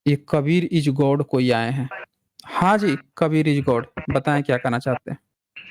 ये Kabir is God कोई आए हैं। हाँ जी, कबीर इज गॉड, बताएं क्या कहना चाहते हैं।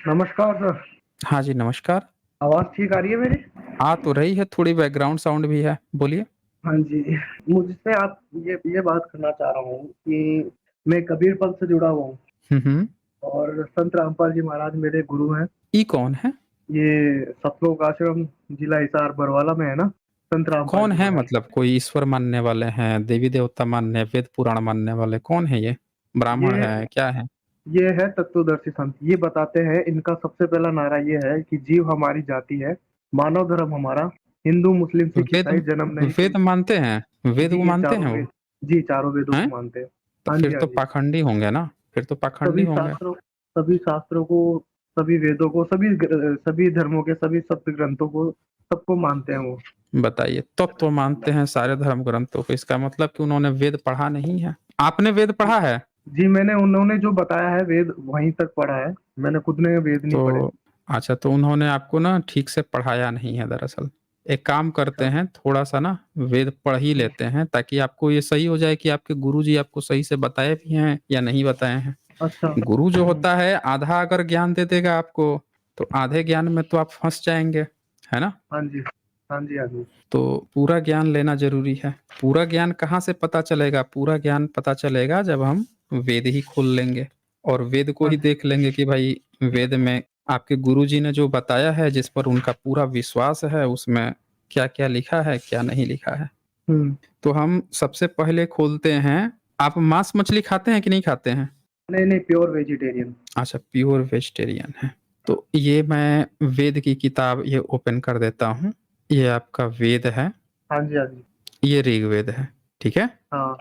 नमस्कार सर। हाँ जी नमस्कार। आवाज ठीक आ रही है मेरी? आ तो रही है, थोड़ी बैकग्राउंड साउंड भी है, बोलिए। हाँ जी। मुझसे आप ये बात करना चाह रहा हूँ कि मैं कबीर पंथ से जुड़ा हुआ हूँ हम्म। और संत रामपाल जी महाराज मेरे गुरु हैं। ई कौन है? ये सतलोक आश्रम, जिला हिसार बरवाला में है ना, संत रामपाल कौन जी है महाराज। मतलब, कोई ईश्वर मानने वाले हैं, देवी देवता मानने, वेद पुराण मानने वाले, कौन है ये? ब्राह्मण ये है क्या है? ये है तत्वदर्शी संत। ये बताते हैं, इनका सबसे पहला नारा ये है कि जीव हमारी जाति है, मानव धर्म हमारा, हिंदू मुस्लिम सिख वेद ईसाई जन्म नहीं वेद कोई। मानते हैं, वेद जी, को ये मानते चारों हैं वो? वेद। जी, चारों वेदों को हैं? मानते हैं। तो हाँ फिर जी, हाँ तो जी। पाखंडी होंगे ना, फिर तो पाखंडी सभी होंगे। शास्त्रों सभी शास्त्रों को, सभी वेदों को, सभी धर्मों के सभी सप्त ग्रंथों को, सबको मानते हैं वो। बताइए, तब तो मानते हैं सारे धर्म ग्रंथों को, इसका मतलब कि उन्होंने वेद पढ़ा नहीं है। आपने वेद पढ़ा है? जी, मैंने उन्होंने जो बताया है वेद वहीं तक पढ़ा है। मैंने खुद ने वेद नहीं पढ़े। तो अच्छा, तो उन्होंने आपको ना ठीक से पढ़ाया नहीं है दरअसल। एक काम करते अच्छा। हैं, थोड़ा सा ना वेद पढ़ ही जी। लेते हैं, ताकि आपको ये सही हो जाए कि आपके गुरुजी आपको सही से बताए भी हैं या नहीं बताए हैं। अच्छा। गुरु जो होता है, आधा अगर ज्ञान दे देगा आपको, तो आधे ज्ञान में तो आप फंस जाएंगे, है ना? हाँ जी, हाँ जी, हाँ जी। तो पूरा ज्ञान लेना जरूरी है। पूरा ज्ञान कहाँ से पता चलेगा? पूरा ज्ञान पता चलेगा जब हम वेद ही खोल लेंगे और वेद को हाँ ही जी। देख लेंगे कि भाई वेद में आपके गुरुजी ने जो बताया है, जिस पर उनका पूरा विश्वास है, उसमें क्या क्या लिखा है, क्या नहीं लिखा है। हम्म। तो हम सबसे पहले खोलते हैं। आप मांस मछली खाते हैं कि नहीं खाते हैं? नहीं नहीं, प्योर वेजिटेरियन। अच्छा, प्योर वेजिटेरियन है। तो ये मैं वेद की किताब ये ओपन कर देता हूँ। ये आपका वेद है, हाँ जी, हाँ जी। ये ऋग्वेद है, ठीक है। हाँ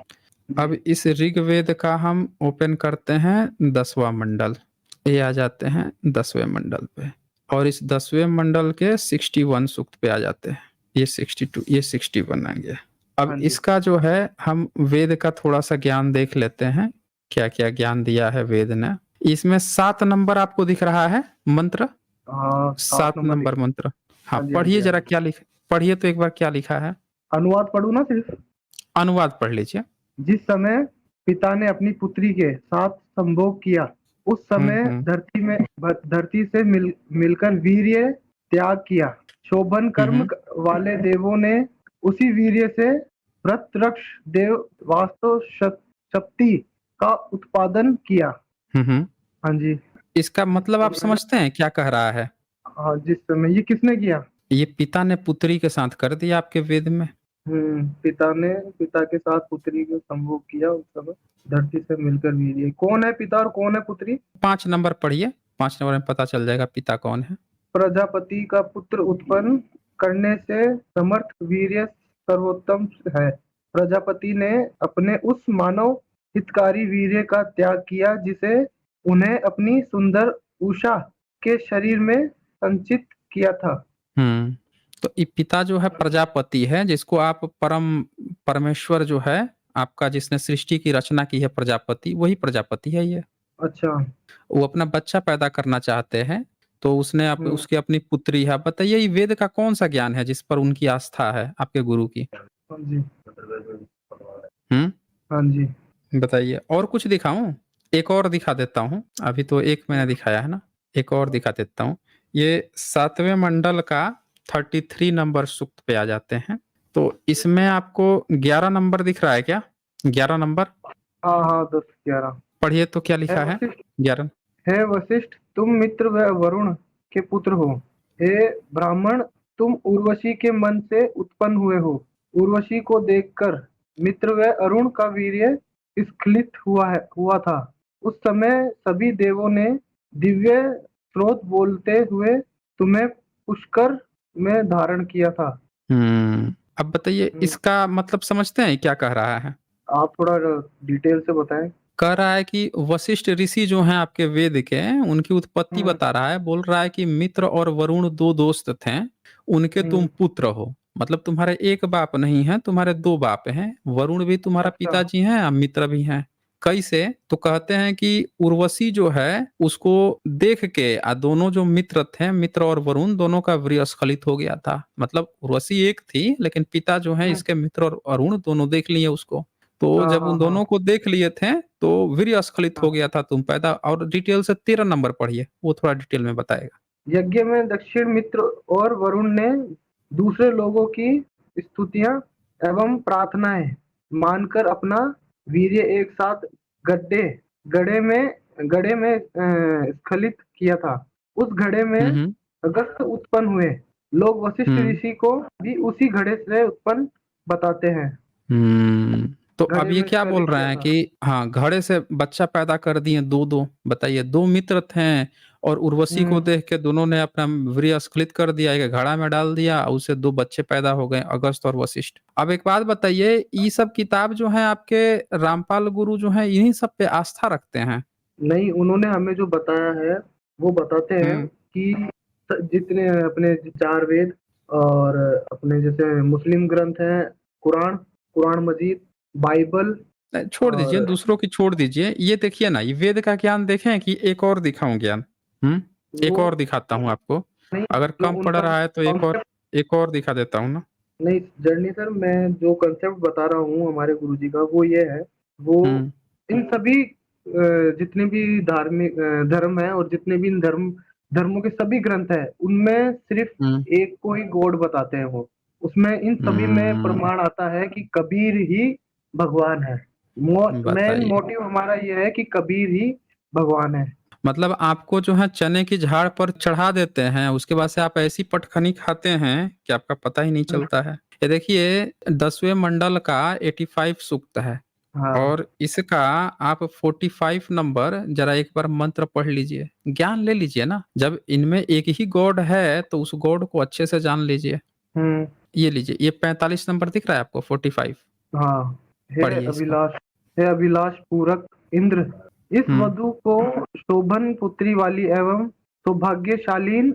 अब जी। इस ऋग्वेद का हम ओपन करते हैं 10वां मंडल। ये आ जाते हैं 10वें मंडल पे, और इस 10वें मंडल के 61 सूक्त पे आ जाते हैं। ये 62, ये 61 आ गया। अब हाँ जी। इसका जो है, हम वेद का थोड़ा सा ज्ञान देख लेते हैं, क्या क्या ज्ञान दिया है वेद ने। इसमें 7 नंबर आपको दिख रहा है मंत्र, हाँ, 7 7 नंबर नंबर लिखे। मंत्र। हाँ, हाँ जी, हाँ जी, पढ़िए हाँ जरा, जी। क्या लिख, पढ़िए तो एक बार क्या लिखा है। अनुवाद पढ़ूँ ना सिर्फ? अनुवाद पढ़ लीजिए। जिस समय पिता ने अपनी पुत्री के साथ संभोग किया, उस समय हम्म। धरती से मिलकर वीर्य त्याग किया। शोभन कर्म हम्म। वाले देवों ने उसी वीर्य से वृत्रक्ष देव वास्तव शक्ति का उत्पादन किया। हम्म। हाँ जी। इसका मतलब आप उन्होंने, समझते हैं क्या कह रहा है? हाँ, जिस समय ये किसने किया? ये पिता ने पुत्री के साथ कर दिया आपके वेद में। पिता ने पिता के साथ पुत्री को संभोग किया, उस समय धरती से मिलकर वीर्य। कौन है पिता और कौन है पुत्री? 5 नंबर पढ़िए, 5 नंबर में पता चल जाएगा पिता कौन है। प्रजापति का पुत्र उत्पन्न करने से समर्थ वीर्य सर्वोत्तम है। प्रजापति ने अपने उस मानव हितकारी वीर्य का त्याग किया जिसे उन्हें अपनी सुंदर उषा के शरीर में संचित किया था। हम्म। तो ये पिता जो है प्रजापति है, जिसको आप परमेश्वर जो है आपका, जिसने सृष्टि की रचना की है, प्रजापति, वही प्रजापति है ये। अच्छा। वो अपना बच्चा पैदा करना चाहते हैं, तो उसने हम्म। उसकी अपनी पुत्री है। बताइए, ये वेद का कौन सा ज्ञान है जिस पर उनकी आस्था है, आपके गुरु की? हाँ जी। हम्म। हाँ जी। बताइए, और कुछ दिखाऊं? एक और दिखा देता हूँ, अभी तो एक मैंने दिखाया है ना, एक और दिखा देता हूँ। ये 7वें मंडल का 33 नंबर सूक्त पे आ जाते हैं। तो इसमें आपको 11 नंबर दिख रहा है क्या? 11 नंबर हाँ हाँ, 10 11। पढ़िए तो क्या है लिखा है। वशिष्ठ 11। है वशिष्ठ, तुम मित्र व वरुण के पुत्र हो। हे ब्राह्मण, तुम उर्वशी के मन से उत्पन्न हुए हो। उर्वशी को देखकर मित्र व अरुण का वीर्य स्खलित हुआ था। उस समय सभी देवों ने दिव्य स्रोत बोलते हुए तुम्हें पुष्कर में धारण किया था। अब बताइए, हम्म, इसका मतलब समझते हैं क्या कह रहा है? आप थोड़ा डिटेल से बताएं। कह रहा है कि वशिष्ठ ऋषि जो हैं आपके वेद के, उनकी उत्पत्ति हम्म। बता रहा है। बोल रहा है कि मित्र और वरुण दो दोस्त थे, उनके तुम हम्म। पुत्र हो। मतलब तुम्हारे एक बाप नहीं है, तुम्हारे दो बाप हैं। वरुण भी तुम्हारा अच्छा। पिताजी हैं और मित्र भी हैं। कैसे? तो कहते हैं कि उर्वशी जो है उसको देख के, दोनों जो मित्र थे, मित्र और वरुण दोनों का वीर्य स्खलित हो गया था। मतलब उर्वशी एक थी, लेकिन पिता जो है हम्म। इसके मित्र और अरुण दोनों देख लिए उसको। तो हाँ जब हाँ उन हाँ। दोनों को देख लिए थे तो वीर्य स्खलित हो हाँ। गया था तुम पैदा। और डिटेल से 13 नंबर पढ़िए, वो थोड़ा डिटेल में बताएगा। यज्ञ में दक्षिण मित्र और वरुण ने दूसरे लोगों की स्तुतियां एवं प्रार्थनाएं मानकर अपना वीर्य एक साथ गड्ढे गड्ढे में गड्ढे में स्खलित किया था। उस घड़े में हम्म। अगस्त उत्पन्न हुए। लोग वशिष्ठ हम्म। ऋषि को भी उसी घड़े से उत्पन्न बताते हैं। तो अब घड़े ये में क्या बोल स्खलित रहे किया हैं था। कि हाँ, घड़े से बच्चा पैदा कर दिए दो दो। बताइए, दो मित्र थे और उर्वशी को हम्म। देख के दोनों ने अपना वीर्य स्खलित कर दिया, एक घड़ा में डाल दिया, और उससे दो बच्चे पैदा हो गए, अगस्त और वशिष्ठ। अब एक बात बताइए, ये सब किताब जो है आपके रामपाल गुरु जो है इन्हीं सब पे आस्था रखते हैं? नहीं, उन्होंने हमें जो बताया है वो बताते हैं हम्म। कि जितने अपने चार वेद और अपने जैसे मुस्लिम ग्रंथ हैं, कुरान, कुरान मजीद, बाइबल नहीं, छोड़ दीजिए, और दूसरों की छोड़ दीजिए। ये देखिए ना, ये वेद का ज्ञान देखें कि एक और दिखाऊं ज्ञान। एक वो और दिखाता हूँ आपको। नहीं, अगर जो कम पड़ उनका रहा है तो कॉन्सेप्ट। एक और दिखा देता हूँ ना। नहीं जर्नी सर, मैं जो कंसेप्ट बता रहा हूँ हमारे गुरुजी का वो ये है। वो हम्म। इन सभी जितने भी धार्मिक धर्म है और जितने भी इन धर्मों के सभी ग्रंथ है उनमें हम्म। सिर्फ एक को ही गॉड बताते हैं वो। उसमें इन सभी में हम्म। प्रमाण आता है कि कबीर ही भगवान है। मेन बताइए। मोटिव हमारा ये है कि कबीर ही भगवान है। मतलब आपको जो है चने की झाड़ पर चढ़ा देते हैं, उसके बाद से आप ऐसी पटखनी खाते हैं कि आपका पता ही नहीं चलता है। ये देखिए, 10वें मंडल का 85 सूक्त है, हाँ और इसका आप 45 नंबर जरा एक बार मंत्र पढ़ लीजिए, ज्ञान ले लीजिए ना। जब इनमें एक ही गॉड है तो उस गॉड को अच्छे से जान लीजिए। हम्म। ये लीजिए, ये 45 नंबर दिख रहा है आपको, 45। हाँ। पढ़िए इसको। हे अभिलाष पूरक इंद्र, इस हम्म। वधु को शोभन पुत्री वाली एवं सौभाग्यशालीन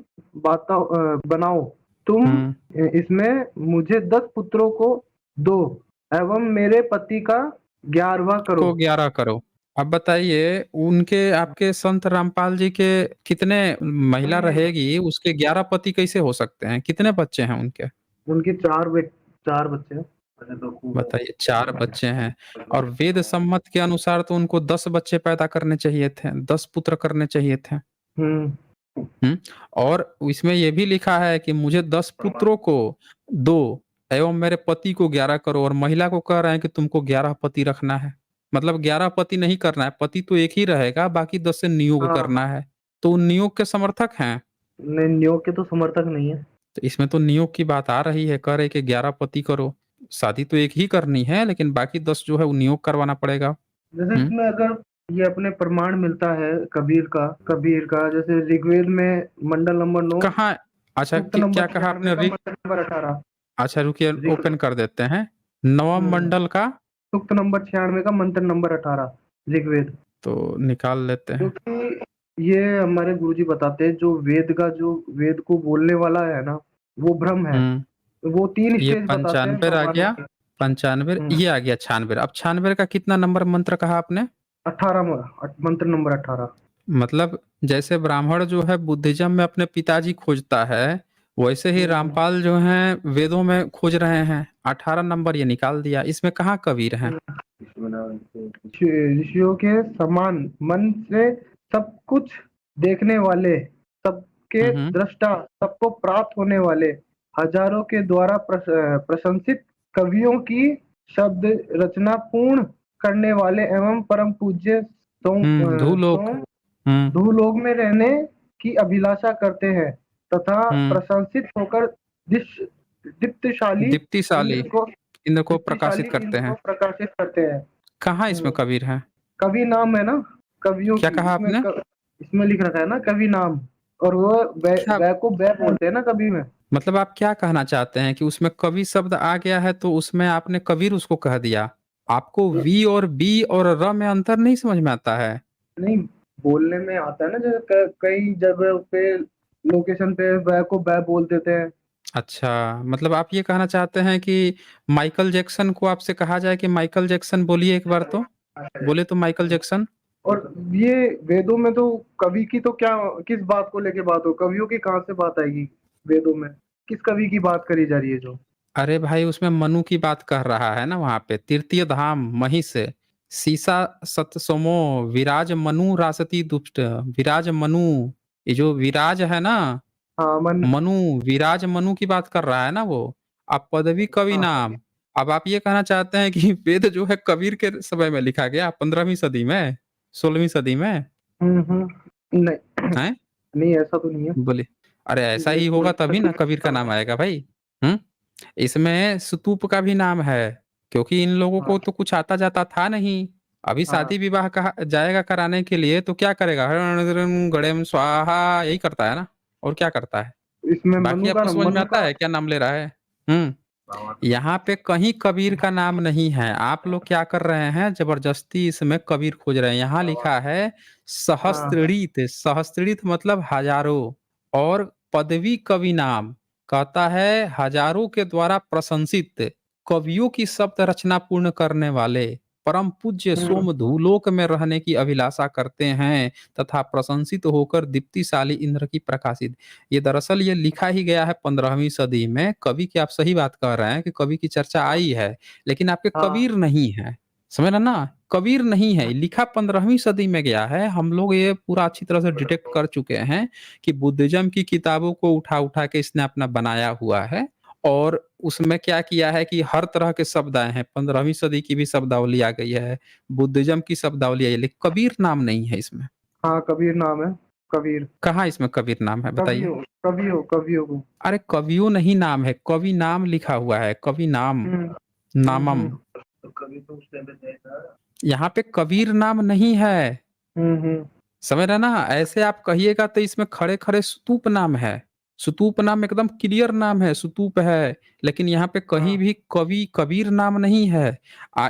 बनाओ। तुम हम्म। इसमें मुझे 10 पुत्रों को दो एवं मेरे पति का 11वां करो। को 11 करो। अब बताइए, उनके आपके संत रामपाल जी के कितने महिला रहेगी, उसके 11 पति कैसे हो सकते हैं? कितने बच्चे हैं उनके? उनके 4 बच्चे हैं। अच्छा तो खूब है। बताइए, 4 बच्चे हैं। और वेद सम्मत के अनुसार तो उनको 10 बच्चे पैदा करने चाहिए थे, 10 पुत्र करने चाहिए थे। हम्म। हम्म। और इसमें यह भी लिखा है कि मुझे 10 पुत्रों को दो एवं मेरे पति को 11 करो, और महिला को कह रहे हैं कि तुमको 11 पति रखना है। मतलब 11 पति नहीं करना है, पति तो एक ही रहेगा, बाकी 10 से नियोग हाँ करना हाँ। है। तो उन नियोग के समर्थक हैं। नहीं, न्योग के तो समर्थक नहीं है। तो इसमें तो नियोग की बात आ रही है, कह रहे कि 11 पति करो। शादी तो एक ही करनी है, लेकिन बाकी 10 जो है वो नियोग करवाना पड़ेगा। जैसे हम्म। इसमें अगर ये अपने प्रमाण मिलता है कबीर का जैसे ऋग्वेद में मंडल नंबर 9 कहाँ? अच्छा, सूक्त क्या नंबर कहा 96 आपने? का मंत्र नंबर 18। अच्छा रुकिए, ऋग ओपन कर देते हैं। नवम हम्म, मंडल का। सूक्त नंबर 96 का मंत्र नंबर 18 ऋग्वेद। तो निकाल लेते हैं। क्योंकि ये हमारे गुरुजी बताते हैं जो वेद को बोलने वाला है ना वो ब्रह्म है। हम्म। वो 3 ये स्टेज बताते हैं 95 आ भगवानों गया। के। 95, हम्म। ये आ गया 96। अब 96 का कितना नंबर मंत्र कहा आपने? 18 मंत्र नंबर 18। मतलब जैसे ब्राह्मण जो है बुद्धिज्म में अपने पिताजी खोजता है, वैसे ही हम्म। रामपाल जो है वेदों में खोज रहे हैं। 18 नंबर ये निकाल दिया। इसमें कहाँ कबीर हैं? ऋषियों के समान मन से सब कुछ देखने वाले, सबके हम्म। दृष्टा, सबको प्राप्त होने वाले, हजारों के द्वारा प्रशंसित कवियों की शब्द रचना पूर्ण करने वाले एवं परम पूज्य धूलोक। हम्म। भूलोक में रहने की अभिलाषा करते हैं तथा हम्म। प्रशंसित होकर दिश दीप्तशाली दीप्तिशाली इंद्र को इंद्र को प्रकाशित दीप्तिशाली करते इंद्र को हैं। प्रकाशित करते हैं। कहाँ इसमें हम्म। कबीर हैं? कवि नाम है ना, कवियों क्या की कहा आपने? इसमें लिख रखा है ना कवि नाम। और वो क्या बै को बै बोलते हैं ना कवि में। मतलब आप क्या कहना चाहते हैं कि उसमें कवि शब्द आ गया है तो उसमें आपने कबीर उसको कह दिया? आपको वी और बी और र में अंतर नहीं समझ में आता है? नहीं, बोलने में आता है ना जैसे कई जगह पे लोकेशन पे बै को बै बोल देते हैं। अच्छा, मतलब आप ये कहना चाहते हैं कि माइकल जैक्सन को आपसे कहा जाए कि माइकल जैक्सन बोलिए एक बार तो? बोले तो माइकल जैक्सन। और ये वेदों में तो कवि की तो क्या, किस बात को लेके बात हो, कवियों की कहाँ से बात आएगी वेदों में? किस कवि की बात करी जा रही है जो? अरे भाई उसमें मनु की बात कर रहा है ना, वहां पे तृतीय धाम महिष सीसा सतसोमो विराज मनु रासती दुष्ट विराज मनु, ये जो विराज है ना, हाँ मन। मनु, विराज मनु की बात कर रहा है ना वो। अब पदवी कवि हाँ नाम, अब आप ये कहना चाहते हैं कि वेद जो है कबीर के समय में लिखा गया, 15वीं सदी में, 16वीं सदी में नहीं है? नहीं, ऐसा तो नहीं है। बोले, अरे ऐसा ये ही तो होगा तभी ना कबीर का हाँ। नाम आएगा भाई। हम्म। इसमें स्तूप का भी नाम है, क्योंकि इन लोगों को तो कुछ आता जाता था नहीं। अभी हाँ, शादी विवाह का जाएगा कराने के लिए तो क्या करेगा, हरण गणेम स्वाहा यही करता है ना, और क्या करता है। इसमें बाकी आपको समझ में आता है क्या नाम ले रहा है। हम्म। यहाँ पे कहीं कबीर का नाम नहीं है, आप लोग क्या कर रहे हैं, जबरदस्ती इसमें कबीर खोज रहे हैं। यहाँ लिखा है हाँ सहस्त्रीत, सहस्त्रीत मतलब हजारों, और पदवी कवि नाम, कहता है हजारों के द्वारा प्रशंसित कवियों की शब्द रचना पूर्ण करने वाले परम पूज्य हम्म, सोम धूलोक में रहने की अभिलाषा करते हैं, तथा प्रशंसित होकर दीप्तिशाली इंद्र की प्रकाशित। ये दरअसल ये लिखा ही गया है 15वीं सदी में। कवि की आप सही बात कह रहे हैं कि कवि की चर्चा आई है, लेकिन आपके हाँ कबीर नहीं है। समझ रहे ना, कबीर नहीं है, लिखा 15वीं सदी में गया है। हम लोग ये पूरा अच्छी तरह से डिटेक्ट कर चुके हैं कि बुद्धिज्म की किताबों को उठा उठा के इसने अपना बनाया हुआ है, और उसमें क्या किया है कि हर तरह के शब्द आए हैं। 15वीं सदी की भी शब्दावली आ गई है, बुद्धिज्म की शब्दावली आई है, लेकिन कबीर नाम नहीं है इसमें। हाँ, कबीर नाम है। कबीर। कहाँ इसमें कबीर नाम है बताइए। कवियो कवियो कवियो को। अरे कवियो नहीं नाम है, कवि नाम लिखा हुआ है, कवि नाम, हम्म नामम। तो कवि तो उसने बताया। यहाँ पे कबीर नाम नहीं है। हम्म। समझ रहे ना, ऐसे आप कहिएगा तो इसमें खड़े खड़े स्तूप नाम है, स्तूप नाम एकदम क्लियर नाम है, स्तूप है। लेकिन यहाँ पे कहीं हाँ भी कवि कबीर नाम नहीं है।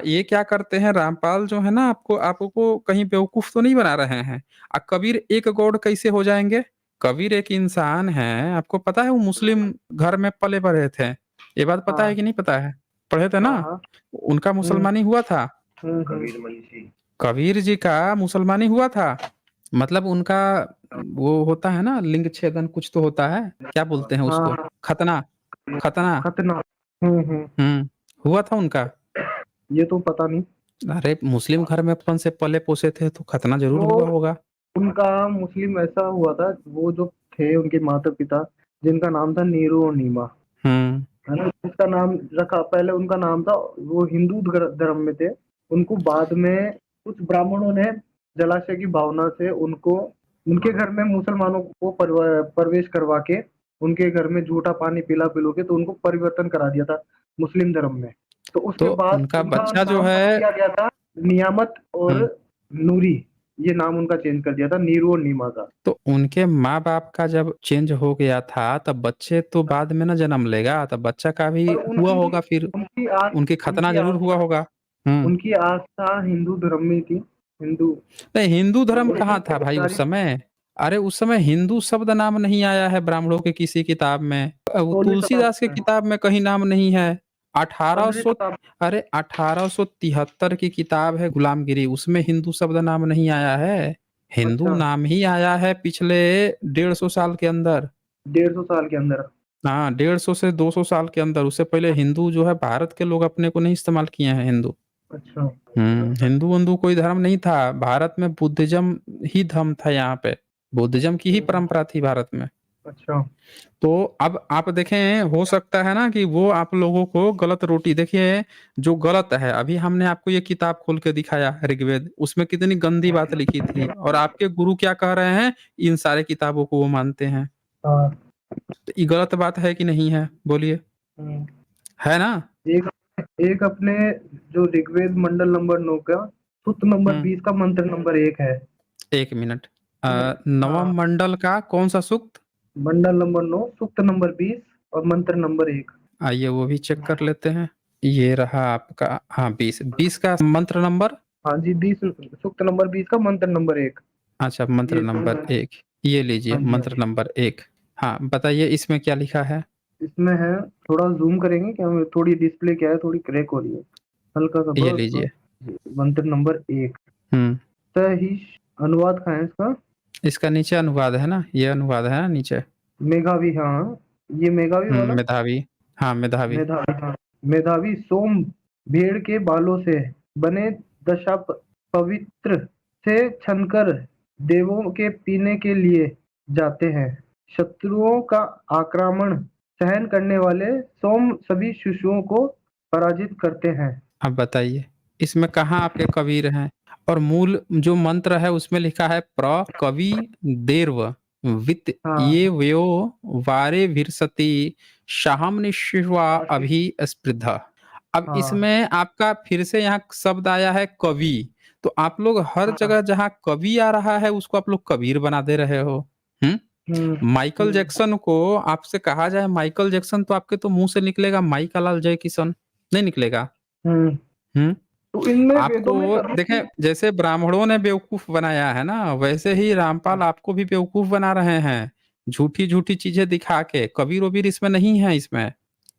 ये क्या करते हैं रामपाल जो है ना, आपको आपको कहीं बेवकूफ तो नहीं बना रहे हैं। कबीर एक गौड़ कैसे हो जाएंगे। कबीर एक इंसान है, आपको पता है वो मुस्लिम घर में पले बढ़े थे, ये बात पता है हाँ कि नहीं पता है। पढ़े थे हाँ ना, हाँ। उनका हम्म मुसलमानी हुआ था। कबीर मनीषी। कबीर जी का मुसलमानी हुआ था, मतलब उनका वो होता है ना लिंग छेदन, कुछ तो होता है, क्या बोलते हैं हाँ उसको, हाँ। खतना, खतना। खतना। हम्म। हुआ था उनका। ये तो पता नहीं। अरे मुस्लिम घर में अपन से पले पोसे थे तो खतना जरूर वो हुआ होगा। उनका मुस्लिम ऐसा हुआ था, वो जो थे उनके माता पिता, जिनका नाम था नीरू और नीमा, हम्म। है ना, जिसका नाम रखा, पहले उनका नाम था, वो हिंदू धर्म में थे। उनको बाद में कुछ ब्राह्मणों ने जलाशय की भावना से उनको उनके घर में मुसलमानों को प्रवेश करवा के उनके घर में झूठा पानी पिला पिलो के, तो उनको परिवर्तन करा दिया था मुस्लिम धर्म में। तो तो उसके बाद उनका उनका बच्चा जो नाम बदल है, दिया गया था नियामत और हम्म, नूरी। ये नाम उनका चेंज कर दिया था नीरू और नीमा का। तो उनके माँ बाप का जब चेंज हो गया था तब बच्चे तो बाद में ना जन्म लेगा, तब बच्चा का भी और हुआ उनकी होगा फिर, उनकी आस उनकी खतना उनकी जरूर हुआ आस्था होगा। हम्म। उनकी आस्था हिंदू धर्म में थी। हिंदू। नहीं, हिंदू धर्म कहाँ था भाई उस सारी समय। अरे उस समय हिंदू शब्द नाम नहीं आया है ब्राह्मणों के किसी किताब में, वो 16 शताब्दी तुलसीदास के में। किताब में कहीं नाम नहीं है। 15 1800, शताब्दी। अरे 1873 की किताब है गुलामगिरी, उसमें हिंदू शब्द नाम नहीं आया है। हिंदू अच्छा। नाम ही आया है पिछले 150 साल के अंदर। 150 साल के अंदर। हाँ, 150 से 200 साल के अंदर। उससे पहले हिंदू जो है भारत के लोग अपने को नहीं इस्तेमाल किए हैं हिंदू। अच्छा। हिंदू वंदू कोई धर्म नहीं था भारत में, बुद्धिज्म ही धर्म था यहाँ पे, बुद्धिज्म की ही हम्म, परंपरा थी भारत में। अच्छा। तो अब आप देखें, हो सकता है ना कि वो आप लोगों को गलत रोटी, देखिए जो गलत है, अभी हमने आपको ये किताब खोल के दिखाया ऋग्वेद, उसमें कितनी गंदी बात लिखी थी, और आपके गुरु क्या कह रहे हैं, इन सारे किताबों को वो मानते हैं। हाँ। तो ये गलत बात है कि नहीं है, बोलिए, हम्म, है ना। एक एक अपने जो ऋग्वेद मंडल नंबर 9 का सूक्त नंबर हम्म। 20 का मंत्र नंबर 1 है। एक मिनट, हाँ, नवम मंडल का कौन सा सूक्त। मंडल नंबर 9 सूक्त नंबर 20 और मंत्र नंबर 1। आइए वो भी चेक कर लेते हैं। ये रहा आपका, हाँ 20, 20 का मंत्र नंबर। हाँ जी, 20 सूक्त नंबर 20 का मंत्र नंबर 1। अच्छा, मंत्र ये जो नंबर है। 1, ये लीजिए हाँ जी, हाँ मंत्र जी। नंबर 1। हाँ बताइए इसमें क्या लिखा है। इसमें है, थोड़ा जूम करेंगे क्या, थोड़ी डिस्प्ले क्या है, थोड़ी क्रैक हो रही है, हल्का सा ये बस लीजिए। बस। मंत्र नंबर 1। हम्म। सही। अनुवाद कहाँ है इसका? इसका नीचे अनुवाद है ना, ये अनुवाद है ना नीचे। मेघावी, हाँ। ये मेघावी वाला। मेधावी। हाँ, मेधावी। मेधावी, हाँ, मेधावी सोम भेड़ के बालों से बने दशा पवित्र से छनकर देवों के पीने के लिए जाते हैं। शत्रुओं का आक्रमण सहन करने वाले सोम सभी शिशुओं को पराजित करते हैं। अब बताइए, इसमें कहाँ आपके कबीर हैं? और मूल जो मंत्र है उसमें लिखा है कवि देर्व वित्त हाँ, ये व्यो वारे विरसति शाहम निशिवा अभि स्पृधा। अब हाँ, इसमें आपका फिर से यहाँ शब्द आया है कवि। तो आप लोग हर हाँ, जगह जहाँ कवि आ रहा है उसको आप लोग कबीर बना दे रहे हो। हम्म। हम्म, माइकल जैक्सन को आपसे कहा जाए माइकल जैक्सन, तो आपके तो मुंह से निकलेगा माइका लाल जय किशन, नहीं निकलेगा। हम्म। हम्म। तो इनमें वेदों आपको में कभी देखें, जैसे ब्राह्मणों ने बेवकूफ बनाया है ना, वैसे ही रामपाल आपको भी बेवकूफ बना रहे हैं, झूठी झूठी चीजें दिखा के। कबीर वबीर इसमें नहीं है। इसमें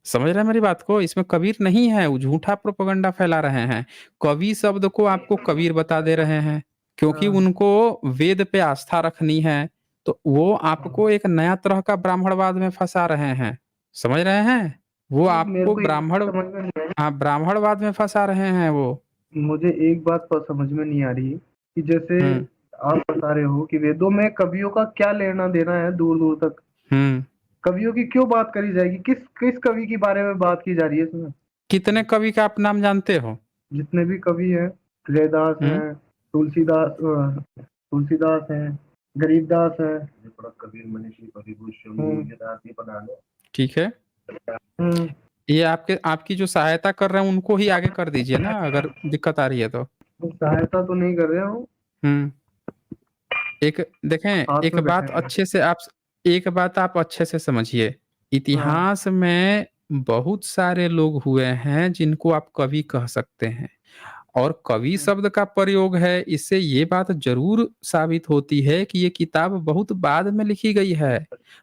समझ रहे हैं मेरी बात को? इसमें कबीर नहीं है, वो झूठा प्रोपेगेंडा फैला रहे हैं। कवि शब्द को आपको कबीर बता दे रहे हैं, क्योंकि हाँ, उनको वेद पे आस्था रखनी है। तो वो आपको एक नया तरह का ब्राह्मणवाद में फंसा रहे हैं। समझ रहे हैं? वो तो मेरे आपको को एक बात समझ में नहीं आई। हाँ, ब्राह्मणवाद में फंसा रहे हैं वो। मुझे एक बात पर समझ में नहीं आ रही कि जैसे हम्म। आप बता रहे हो कि वेदों में कवियों का क्या लेना देना है दूर दूर तक। हम्म। कवियों की क्यों बात करी जाएगी? किस किस कवि के बारे में बात की जा रही है इसमें? कितने कवि का आप नाम जानते हो? जितने भी कवि हैं, तुलसीदास हम्म। हैं, तुलसीदास हैं, गरीबदास हैं। कबीर मनीषी परिभूषण। ठीक है। हम्म। ये आपके आपकी जो सहायता कर रहे हैं उनको ही आगे कर दीजिए ना, अगर दिक्कत आ रही है तो। सहायता तो नहीं कर रहे हो, हम्म। एक देखें, साथ एक में बैठे बात हैं। अच्छे से आप एक बात आप अच्छे से समझिए। हाँ, इतिहास में बहुत सारे लोग हुए हैं जिनको आप कवि कह सकते हैं, और कवि शब्द का प्रयोग है, इससे ये बात जरूर साबित होती है कि ये किताब बहुत बाद में लिखी गई है।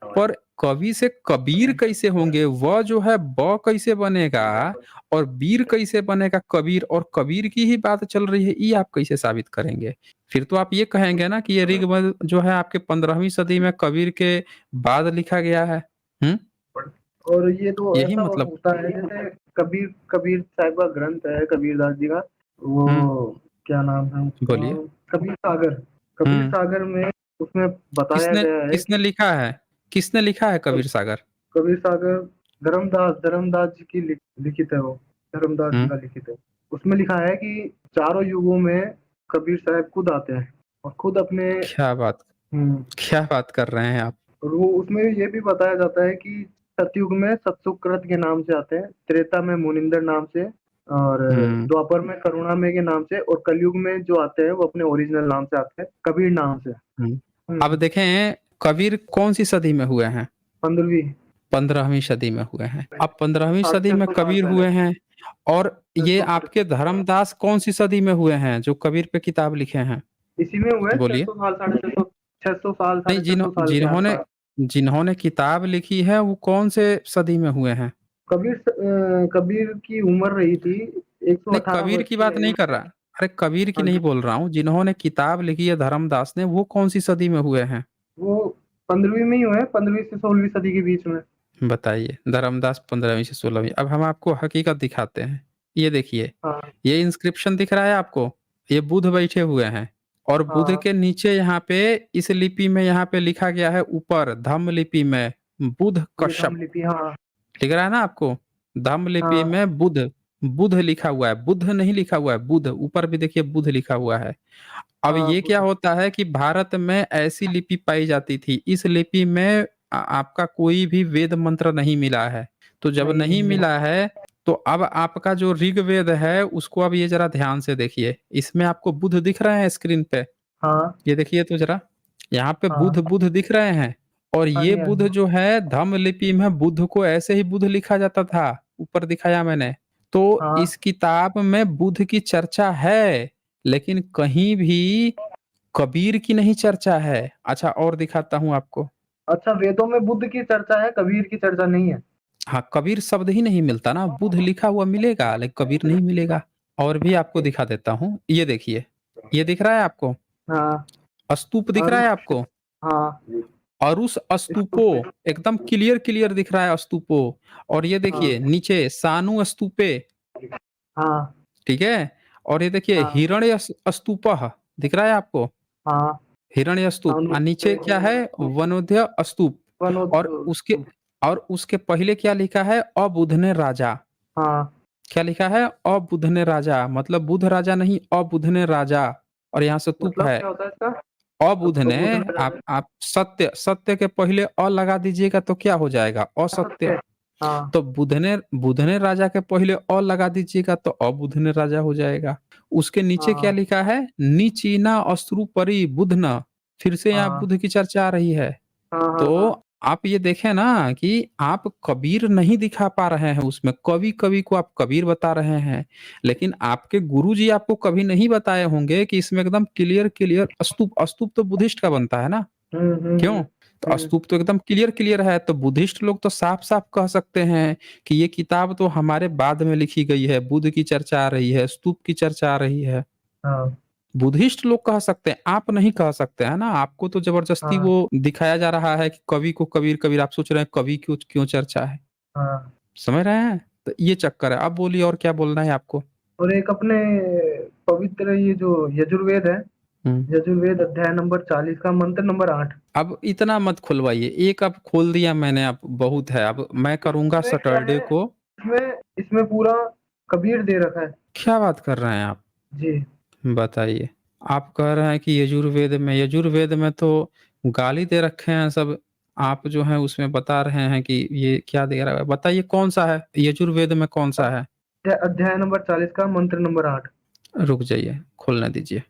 पर कवि से कबीर कैसे होंगे? वह जो है ब कैसे बनेगा, और वीर कैसे बनेगा कबीर, और कबीर की ही बात चल रही है, ये आप कैसे साबित करेंगे? फिर तो आप ये कहेंगे ना कि ये ऋग्वेद जो है आपके 15वीं सदी में कबीर के बाद लिखा गया है। हम्म। और ये तो यही ऐसा मतलब। होता है जैसे कबीर कबीर साहब का ग्रंथ है, कबीरदास जी का। वो हम्म। क्या नाम है उसका? बोलिए। कबीर सागर। कबीर हम्म। सागर में उसमें बताया किसने गया है किसने कि लिखा है? किसने लिखा है कबीर सागर? कबीर सागर धर्मदास जी की लिखित है वो। धर्मदास जी हम्म। का लिखित है। उसमें लिखा है कि चारों युगों में कबीर साहब खुद आते हैं और खुद अपने। क्या बात हम्म। क्या बात कर रहे हैं आप? और वो उसमें ये भी बताया जाता है कि सतयुग में सतसुकृत के नाम से आते हैं, त्रेता में मुनिंदर नाम से, और हम्म। द्वापर में करुणामय के नाम से, और कलयुग में जो आते हैं वो अपने ओरिजिनल नाम से आते हैं, कबीर नाम से। हम्म। अब हम्म। देखें, कबीर कौन सी सदी में हुए हैं? 15वीं। 15वीं सदी में हुए हैं। अब 15वीं साढ़े सदी छह में सौ साल कबीर पहले। हुए हैं, और ये 600 आपके धर्मदास कौन सी सदी में हुए हैं जो कबीर पे किताब लिखे हैं? इसी में हुए छह बोलिए। सौ साल 650, 600 साल, नहीं, 650 साल के जिन्होंने आसपास। जिन्होंने किताब लिखी है वो कौन से सदी में हुए हैं? कबीर की उम्र रही थी नहीं, 118 कबीर वर्ष की की बात रही। नहीं कर रहा। अरे कबीर की हाँ नहीं जी। बोल रहा हूँ, जिन्होंने किताब लिखी है धर्मदास ने, वो कौन सी सदी में हुए हैं? वो 15वीं में ही हुए, 15वीं से 16वीं सदी के बीच में। बताइए। धर्मदास 15वीं से 16वीं। अब हम आपको हकीकत दिखाते हैं। ये देखिए, हाँ, ये इंस्क्रिप्शन दिख रहा है आपको? ये बुध बैठे हुए हैं, और बुध हाँ, के नीचे यहाँ पे इस लिपि में यहाँ पे लिखा गया है ऊपर धम्म लिपि में बुध ये कश्यप। धम्म लिपि, हाँ, लिख रहा है ना आपको? धम्म लिपि हाँ, में बुध, बुध लिखा हुआ है, बुध नहीं लिखा हुआ है, बुध। ऊपर भी देखिए बुध लिखा हुआ है। अब हाँ, ये क्या होता है कि भारत में ऐसी लिपि पाई जाती थी, इस लिपि में आपका कोई भी वेद मंत्र नहीं मिला है। तो जब नहीं नहीं मिला। मिला है, तो अब आपका जो ऋग्वेद है उसको अब ये जरा ध्यान से देखिए। इसमें आपको बुध दिख रहे हैं स्क्रीन पे? हाँ, ये देखिए तो जरा, यहाँ पे बुध हाँ, बुध दिख रहे हैं। और हाँ ये जी, हाँ बुध जी, जो है धम्म लिपि में बुध को ऐसे ही बुध लिखा जाता था, ऊपर दिखाया मैंने। तो हाँ। इस किताब में बुध की चर्चा है, लेकिन कहीं भी कबीर की नहीं चर्चा है। अच्छा, और दिखाता हूँ आपको। अच्छा, वेदों में बुद्ध की चर्चा है, कबीर की चर्चा नहीं है। हाँ, कबीर शब्द ही नहीं मिलता ना, बुध लिखा हुआ मिलेगा लेकिन कबीर नहीं मिलेगा। और भी आपको दिखा देता हूँ, ये देखिए। ये दिख रहा है आपको? हाँ, स्तूप दिख और रहा है आपको? हाँ, और उस स्तूपो एकदम क्लियर क्लियर दिख रहा है स्तूपो। और ये देखिए नीचे सानु स्तूपे, हाँ ठीक है। और ये देखिए हाँ हिरण्य स्तूपः दिख रहा है आपको, हाँ हिरण्य स्तूप। और नीचे क्या है, वनोदय स्तूप। और उसके वनोद और उसके पहले क्या लिखा है, अबुधने राजा। हाँ क्या लिखा है, अबुधने राजा, मतलब बुध राजा नहीं, अबुधने राजा। और यहाँ से तुप मतलब है, क्या होता है इसका? अबुधने। बुध में आप सत्य, सत्य के पहले अ लगा दीजिएगा तो क्या हो जाएगा, असत्य। सत्य। हाँ तो बुधने बुधने राजा के पहले अ लगा दीजिएगा तो अबुधने राजा हो जाएगा। उसके नीचे क्या हाँ लिखा है, नीचीना अश्रुपरि बुधन। फिर से यहाँ हाँ बुध की चर्चा आ रही है। हाँ हाँ हाँ तो आप ये देखें ना कि आप कबीर नहीं दिखा पा रहे हैं उसमें, कवि कवि को आप कबीर बता रहे हैं, लेकिन आपके गुरुजी आपको कभी नहीं बताए होंगे कि इसमें एकदम क्लियर क्लियर स्तूप, स्तूप तो बुद्धिस्ट का बनता है ना, हम्म हम्म क्यों? तो हम्म स्तूप तो एकदम क्लियर क्लियर है, तो बुद्धिस्ट लोग तो साफ साफ कह सकते हैं कि ये किताब तो हमारे बाद में लिखी गई है, बुद्ध की चर्चा आ रही है, स्तूप की चर्चा आ रही है। हाँ बुद्धिस्ट लोग कह सकते हैं, आप नहीं कह सकते है ना। आपको तो जबरदस्ती हाँ वो दिखाया जा रहा है कि कवि को कबीर कबीर, आप सोच रहे हैं कवि क्यों क्यों चर्चा है, हाँ। समझ रहे हैं? तो ये चक्कर है। अब बोलिए और क्या बोलना है आपको। और एक अपने पवित्र ये जो यजुर्वेद है, हम्म। यजुर्वेद अध्याय नंबर 40 का मंत्र नंबर 8। अब इतना मत खुलवाइए, एक अब खोल दिया मैंने, अब बहुत है, अब मैं करूंगा इसमें क्या सैटरडे है, को। इसमें इसमें पूरा कबीर दे रखा है। क्या बात कर रहे हैं आप, जी। बताइए। आप कह रहे हैं कि यजुर्वेद में तो गाली दे रखे हैं सब, आप जो है उसमें बता रहे हैं कि ये क्या दे रहा है, बताइए कौन सा है यजुर्वेद में, कौन सा है? अध्याय नंबर 40 का मंत्र नंबर 8। रुक जाइए, खोलने दीजिए।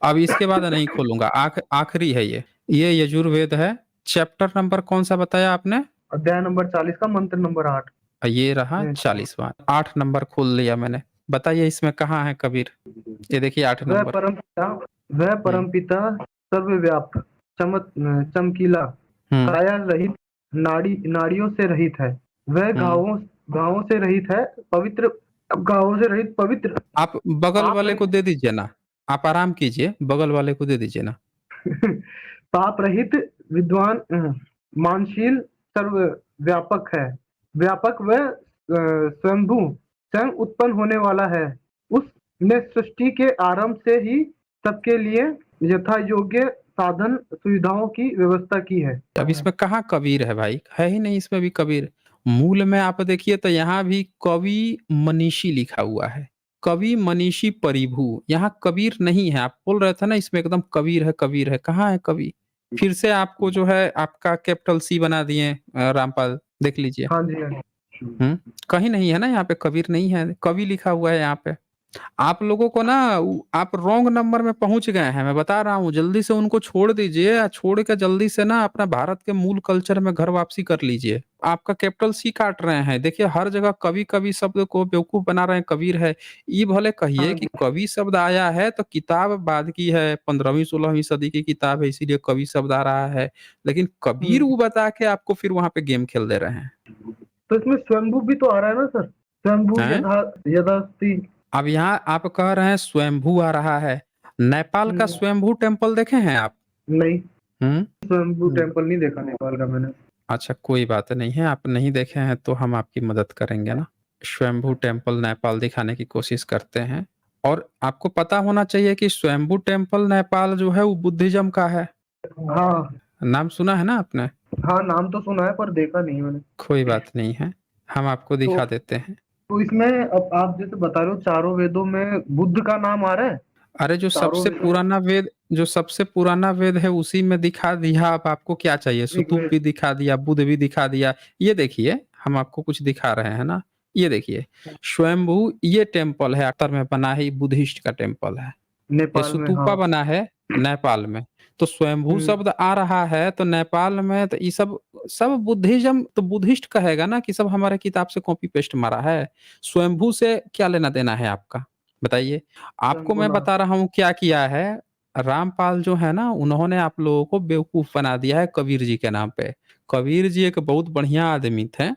अब इसके बाद नहीं खोलूंगा, आखिरी है ये यजुर्वेद है। चैप्टर नंबर कौन सा बताया आपने? अध्याय नंबर 40 का मंत्र नंबर 8। ये रहा 40वां, 8 नंबर खोल लिया मैंने। बताइए इसमें कहाँ है कबीर, ये देखिए 8 नंबर। वह परम पिता वह हम्म। परम पिता सर्वव्याप, चमकीला, हम्म। काया रहित, नाड़ियों से रहित है। वह हम्म। घावों से रहित है, पवित्र, घावों से रहित पवित्र, आप बगल पाप वाले को रहित, दे दीजिए ना, आप आराम कीजिए, बगल वाले को दे दीजिए ना। पाप रहित, विद्वान, मानशील, सर्वव्यापक है। व्यापक व स्वयंभू, स्वयं उत्पन्न होने वाला है। उसने सृष्टि के आरंभ से ही सबके लिए यथा योग्य साधन सुविधाओं की व्यवस्था की है। अब इसमें कहाँ कबीर है भाई, है ही नहीं इसमें भी कबीर। मूल में आप देखिए तो यहाँ भी कवि मनीषी लिखा हुआ है, कवि मनीषी परिभू, यहाँ कबीर नहीं है। आप बोल रहे थे ना इसमें एकदम कबीर है, कबीर है, कहाँ है कवि? फिर से आपको जो है आपका कैपिटल सी बना दिए रामपाल, देख लीजिए। हाँ जी हाँ जी। कहीं नहीं है ना, यहाँ पे कबीर नहीं है, कवि लिखा हुआ है यहाँ पे। आप लोगों को ना आप रॉन्ग नंबर में पहुंच गए हैं, मैं बता रहा हूँ। जल्दी से उनको छोड़ दीजिए, छोड़ के जल्दी से ना अपना भारत के मूल कल्चर में घर वापसी कर लीजिए। आपका कैपिटल सी काट रहे हैं, देखिए हर जगह कवि कवि शब्द को बेवकूफ बना रहे हैं, कबीर है। ये भले कहिए हाँ कि जी कवि शब्द आया है तो किताब बाद की है, 15वीं 16वीं सदी की किताब है, इसीलिए कवि शब्द आ रहा है। लेकिन कबीर वो बता के आपको फिर वहां पे गेम खेल दे रहे हैं। तो इसमें स्वयंभू भी तो आ रहा है ना सर? स्वयंभू हैं? यदास्ति। अब यहाँ आप कह रहे हैं स्वयंभू आ रहा है, नेपाल का हम्म, स्वयंभू टेम्पल देखे हैं आप? नहीं, हम्म। स्वयंभू टेम्पल नहीं देखा नेपाल का मैंने। अच्छा कोई बात नहीं है, आप नहीं देखे हैं तो हम आपकी मदद करेंगे ना। स्वयंभू टेम्पल नेपाल दिखाने की कोशिश करते हैं। और आपको पता होना चाहिए कि स्वयंभू टेम्पल नेपाल जो है वो बुद्धिज्म का है। हाँ नाम सुना है ना आपने? हाँ, नाम तो सुना है पर देखा नहीं मैंने। कोई बात नहीं है, हम आपको तो दिखा देते हैं। तो इसमें अब आप जैसे बता रहे हो चारों वेदों में बुद्ध का नाम आ रहा है। अरे चारों वेदों में जो सबसे पुराना वेद है उसी में दिखा दिया। अब आपको क्या चाहिए, स्तूप ऋग्वेद। भी दिखा दिया, बुद्ध भी दिखा दिया। ये देखिए हम आपको कुछ दिखा रहे हैं ना, ये देखिए स्वयंभू, ये टेम्पल है अख्तर में बना है, ये बुद्धिस्ट का टेम्पल है। ये नेपाल में, हाँ। स्तूपा बना है नेपाल में। तो स्वयंभू हम्म शब्द आ रहा है तो नेपाल में, तो ये सब सब बुद्धिज्म, तो बुद्धिस्ट कहेगा ना कि सब हमारे किताब से कॉपी पेस्ट मारा है। स्वयंभू से क्या लेना देना है आपका, बताइए। आपको मैं शंकुनाथ। बता रहा हूँ क्या किया है। रामपाल जो है ना, उन्होंने आप लोगों को बेवकूफ बना दिया है कबीर जी के नाम पे। कबीर जी एक बहुत बढ़िया आदमी थे।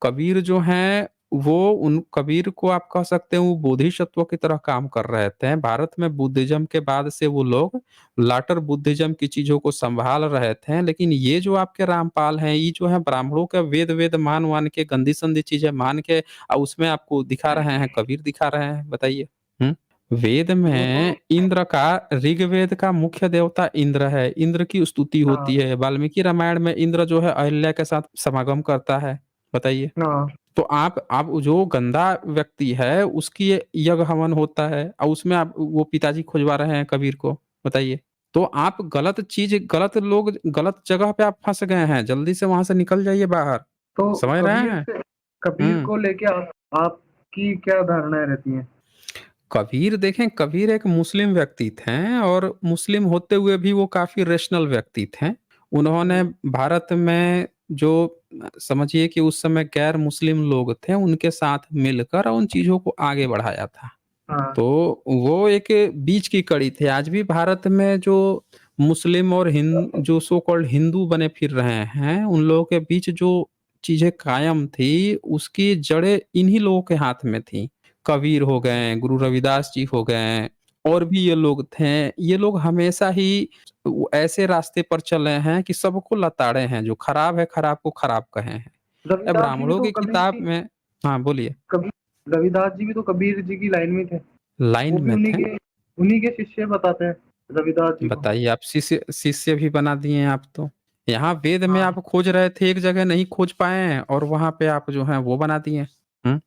कबीर जो हैं वो उन कबीर को आप कह सकते हैं वो बोधिसत्व की तरह काम कर रहे थे। भारत में बुद्धिज़्म के बाद से वो लोग लाटर बुद्धिज़्म की चीज़ों को सँभाल रहे थे। लेकिन ये जो आपके रामपाल हैं, ये जो है ब्राह्मणों के वेद-वेद मान-वान के गंदी-संदी चीज़ें मान के उसमें आपको दिखा रहे हैं, कबीर दिखा रहे हैं, बताइए? हुँ? वेद वो तो में इंद्र का ऋग्वेद का मुख्य देवता इंद्र है, इंद्र की स्तुति होती हाँ, है। वाल्मीकि रामायण में इंद्र जो है अहिल्या के साथ समागम करता है, बताइए? हाँ, तो आप जो गंदा व्यक्ति है उसकी यज्ञ हवन होता है और उसमें आप वो पिताजी खुजवा रहे हैं कबीर को, बताइए? तो आप गलत चीज़ गलत लोग गलत जगह पे आप फँस गए हैं, जल्दी से वहाँ से निकल जाइए बाहर, तो समझ रहे हैं? कबीर हुँ। को लेके आपकी क्या धारणाएँ रहती हैं? कबीर देखें, कबीर एक मुस्लिम व्यक्ति थे और मुस्लिम होते हुए भी वो काफ़ी रैशनल व्यक्ति थे। उन्होंने हुँ, भारत में जो समझिए कि उस समय गैर मुस्लिम लोग थे, उनके साथ मिलकर उन चीज़ों को आगे बढ़ाया था। हाँ, तो वो एक बीच की कड़ी थे। आज भी भारत में जो मुस्लिम और जो सो कॉल्ड हिंदू बने फिर रहे हैं, उन लोगों के बीच जो चीज़ें कायम थी, उसकी जड़ें इन्हीं लोगों के हाथ में थी। कबीर हो गए, गुरु रविदास जी हो गए, और भी ये लोग थे। ये लोग हमेशा ही ऐसे रास्ते पर चले हैं कि सबको लताड़े हैं, जो खराब है, खराब को खराब कहे हैं। रविदास जी भी ब्राह्मणों तो की कबीर किताब की में हाँ, बोलिए। रविदास जी भी तो कबीर जी की लाइन में थे। वो लाइन भी में थे। उन्हीं के शिष्य बताते हैं रविदास जी को। बताइए, आप शिष्य शिष्य भी बना दिए हैं आप तो। यहाँ वेद में हाँ, आप खोज रहे थे, एक जगह नहीं खोज पाए हैं और वहाँ पे आप जो हैं वो बना दिए। हुँ।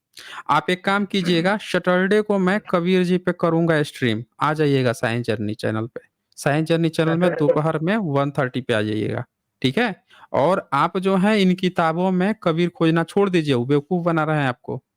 आप एक काम कीजिएगा, सैटरडे को मैं कबीर जी पे करूँगा स्ट्रीम, आ जाइएगा साइंस जर्नी चैनल पे। साइंस जर्नी चैनल में सैटरडे को दोपहर में 1:30 पे आ जाइएगा, ठीक है? और आप जो हैं इन किताबों में कबीर खोजना छोड़ दीजिए, वो बेवकूफ़ बना रहे हैं आपको।